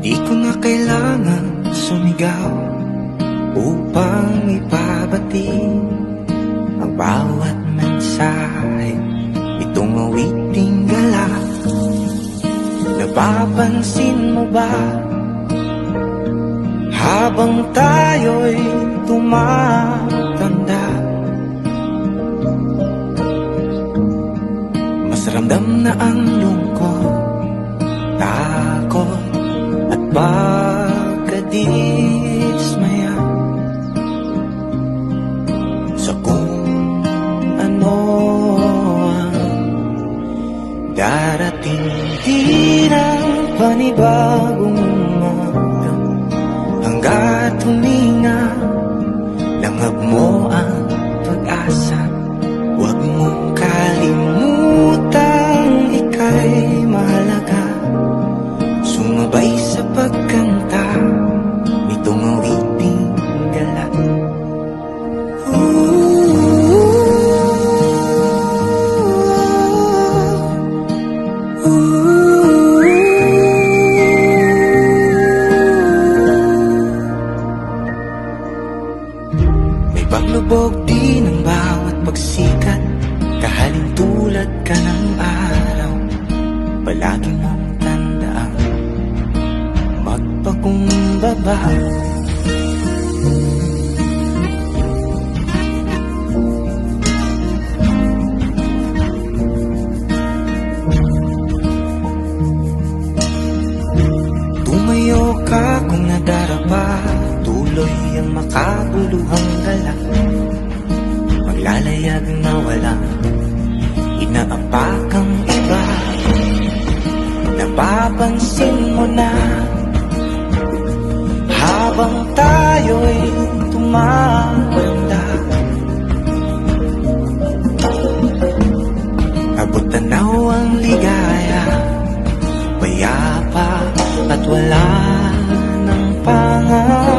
Di ko na kailangan sumigaw upang ipabatid ang bawat mensahe. Itong awiting galak, napapansin mo ba? Habang tayo'y tumatanda, mas ramdam na ang lungkot, takot at pagkadismaya sa kung ano ang darating. Di ng panibagong umaga hanggat huminga, langab mo ang pag-asa. Huwag mong kalimutang ika'y mahalaga. Sumabay sa pagkanta nitong awiting galak. May paglubog din ang bawat pagsikat, kahaling tulad ka ng araw. Palagi mong tandaan, magpakumbaba. Tumayo ka kung nadarapa, tuloy ang makabuluhang galak. Maglalayag na walang inaapakang iba. Napapansin mo na habang tayo'y tumatanda, abot tanaw ang ligaya, payapa at wala ng pangarap.